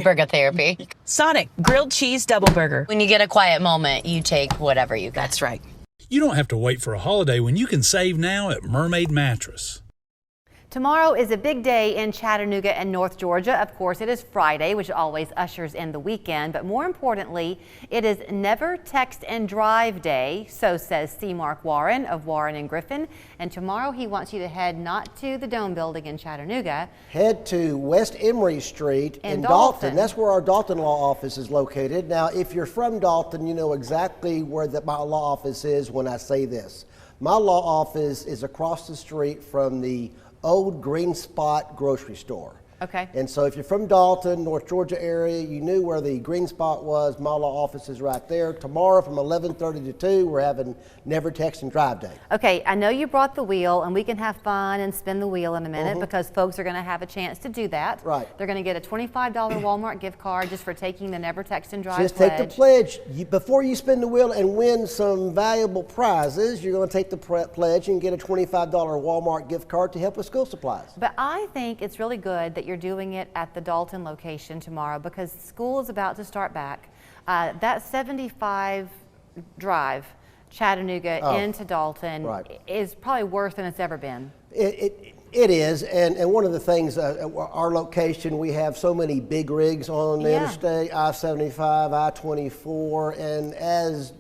Burger therapy. Sonic grilled cheese double burger. When you get a quiet moment, you take whatever you got. That's right. You don't have to wait for a holiday when you can save now at Mermaid Mattress. Tomorrow is a big day in Chattanooga and North Georgia. Of course, it is Friday, which always ushers in the weekend. But more importantly, it is Never Text and Drive Day, so says C. Mark Warren of Warren and Griffin. And tomorrow he wants you to head not to the Dome Building in Chattanooga. Head to West Emory Street in Dalton. That's where our Dalton Law Office is located. Now, if you're from Dalton, you know exactly where my law office is when I say this. My law office is across the street from the old Green Spot grocery store. Okay. And so if you're from Dalton, North Georgia area, you knew where the Green Spot was. My law office is right there. Tomorrow from 11:30 to 2, we're having Never Text and Drive Day. Okay, I know you brought the wheel, and we can have fun and spin the wheel in a minute because folks are going to have a chance to do that. Right. They're going to get a $25 Walmart gift card just for taking the Never Text and Drive Just pledge. take the pledge. Before you spin the wheel and win some valuable prizes, you're going to take the pledge and get a $25 Walmart gift card to help with school supplies. But I think it's really good that you're doing it at the Dalton location tomorrow because school is about to start back. That 75 drive, Chattanooga into Dalton, is probably worse than it's ever been. It is, and one of the things, our location, we have so many big rigs on the interstate, I-75, I-24, and as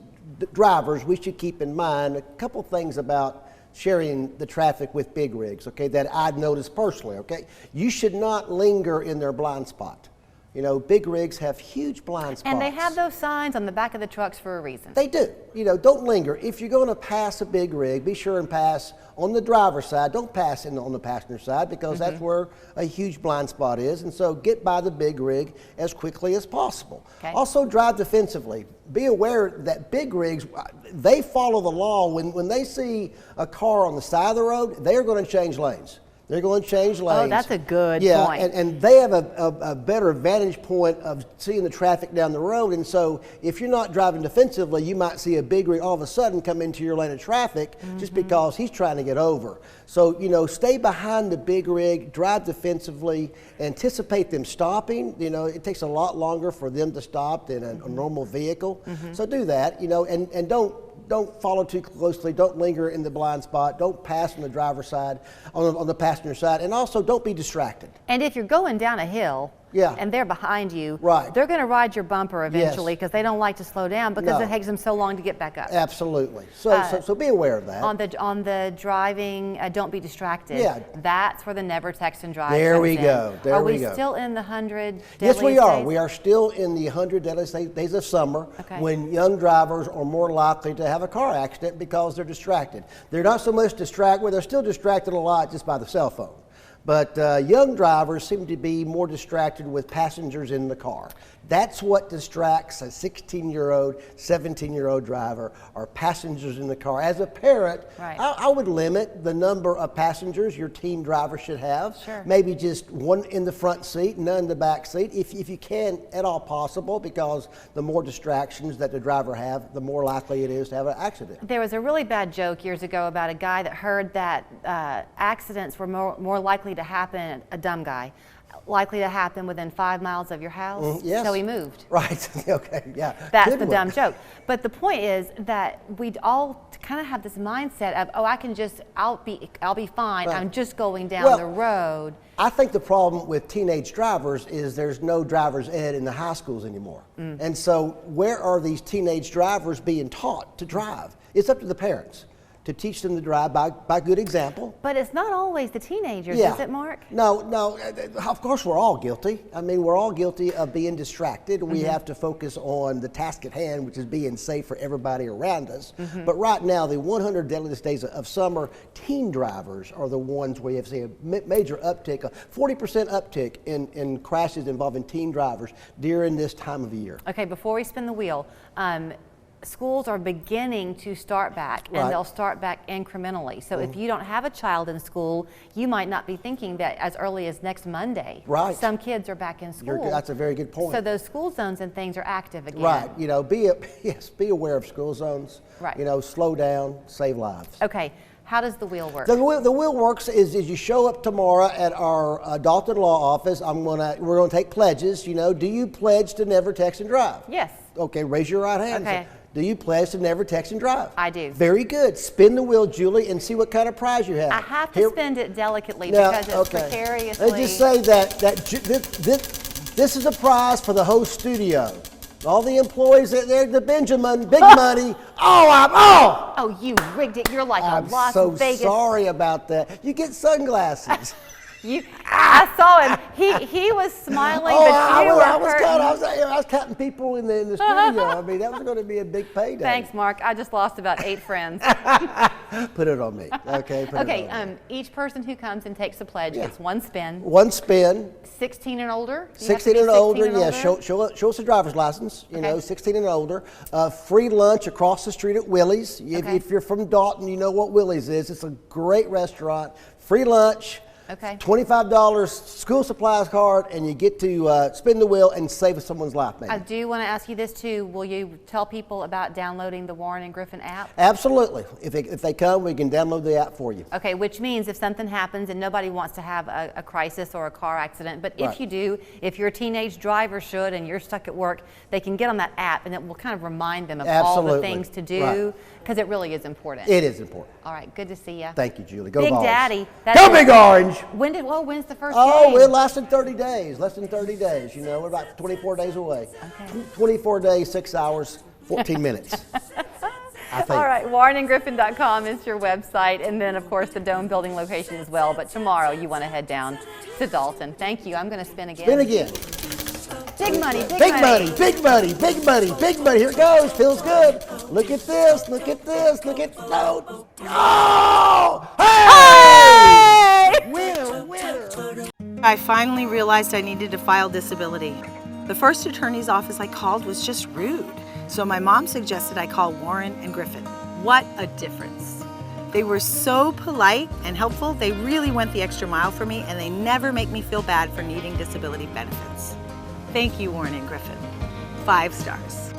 drivers, we should keep in mind a couple things about sharing the traffic with big rigs, okay, that I've noticed personally, okay? You should not linger in their blind spot. You know, big rigs have huge blind spots. And they have those signs on the back of the trucks for a reason. They do. You know, don't linger. If you're going to pass a big rig, be sure and pass on the driver's side. Don't pass on the passenger side because that's where a huge blind spot is. And so get by the big rig as quickly as possible. Okay. Also drive defensively. Be aware that big rigs, they follow the law. When they see a car on the side of the road, they're going to change lanes. They're going to change lanes. Oh, that's a good point. Yeah, and they have a better vantage point of seeing the traffic down the road. And so if you're not driving defensively, you might see a big rig all of a sudden come into your lane of traffic just because he's trying to get over. So, you know, stay behind the big rig, drive defensively, anticipate them stopping. You know, it takes a lot longer for them to stop than a normal vehicle. So do that, you know, and don't follow too closely. Don't linger in the blind spot. Don't pass on the driver's side, on the passenger side, and also don't be distracted. And if you're going down a hill and they're behind you, they're going to ride your bumper eventually because they don't like to slow down because it takes them so long to get back up. Absolutely. So be aware of that. On the driving, don't be distracted. Yeah. That's where the Never Text and Drive There comes we in. go. There are we we go. Still in the 100 deadliest Yes, we are. days? We are still in the 100 deadliest days of summer when young drivers are more likely to have a car accident because they're distracted. They're not so much distracted, well, they're still distracted a lot just by the cell phone. But young drivers seem to be more distracted with passengers in the car. That's what distracts a 16-year-old, 17-year-old driver or passengers in the car. As a parent, I would limit the number of passengers your teen driver should have. Sure. Maybe just one in the front seat, none in the back seat, if you can at all possible, because the more distractions that the driver have, the more likely it is to have an accident. There was a really bad joke years ago about a guy that heard that accidents were more likely to happen, a dumb guy, likely to happen within 5 miles of your house. Yes. So he moved. Right. Okay. Yeah. That's the dumb joke. But the point is that we'd all kind of have this mindset of, oh, I'll be fine. Right. I'm just going down the road. I think the problem with teenage drivers is there's no driver's ed in the high schools anymore. And so where are these teenage drivers being taught to drive? It's up to the parents to teach them to drive by good example. But it's not always the teenagers, is it, Mark? No, of course we're all guilty. I mean, we're all guilty of being distracted. We have to focus on the task at hand, which is being safe for everybody around us. But right now, the 100 deadliest days of summer, teen drivers are the ones where you have to see a major uptick, a 40% uptick in crashes involving teen drivers during this time of the year. Okay, before we spin the wheel, schools are beginning to start back, and they'll start back incrementally. So if you don't have a child in school, you might not be thinking that as early as next Monday. Right. Some kids are back in school. That's a very good point. So those school zones and things are active again. Right. You know, be aware of school zones. Right. You know, slow down, save lives. Okay. How does the wheel work? The wheel works is you show up tomorrow at our Dalton Law Office. We're gonna take pledges. You know, do you pledge to never text and drive? Yes. Okay, raise your right hand. Okay. Do you pledge to never text and drive? I do. Very good. Spin the wheel, Julie, and see what kind of prize you have. I have to spend it delicately because it's precariously. Let's just say that this is a prize for the whole studio. All the employees, they're the Benjamin, big money. Oh, you rigged it. You're like a Las I'm so Vegas. sorry about that. You get sunglasses. I saw him. He was smiling, but you were hurting. I was counting people in the studio. I mean, that was going to be a big payday. Thanks, Mark. I just lost about 8 friends. Put it on me. Okay. Each person who comes and takes a pledge gets one spin. One spin. 16 and older. 16 and older. Yeah. Show us a driver's license. You know, 16 and older. Free lunch across the street at Willie's. If you're from Dalton, you know what Willie's is. It's a great restaurant. Free lunch. Okay. $25 school supplies card, and you get to spin the wheel and save someone's life, maybe. I do want to ask you this too. Will you tell people about downloading the Warren and Griffin app? Absolutely. If they come, we can download the app for you. Okay, which means if something happens and nobody wants to have a crisis or a car accident, but if you do, if your teenage driver should and you're stuck at work, they can get on that app and it will kind of remind them of all the things to do because it really is important. It is important. All right, good to see you. Thank you, Julie. Go Big Vols. Daddy. Go Big Orange. When's the first game? Oh, it lasted 30 days. Less than 30 days. You know, we're about 24 days away. Okay. 24 days, 6 hours, 14 minutes. I think. All right, warrenandgriffin.com is your website, and then, of course, the Dome Building location as well. But tomorrow, you want to head down to Dalton. Thank you. I'm going to spin again. Spin again. Big money, big money, big money, big money, big money. Here it goes. Feels good. Look at this. Look at this. Look at no. Oh! Hey! Winner, winner. I finally realized I needed to file disability. The first attorney's office I called was just rude. So my mom suggested I call Warren and Griffin. What a difference. They were so polite and helpful. They really went the extra mile for me, and they never make me feel bad for needing disability benefits. Thank you, Warren and Griffin. 5 stars.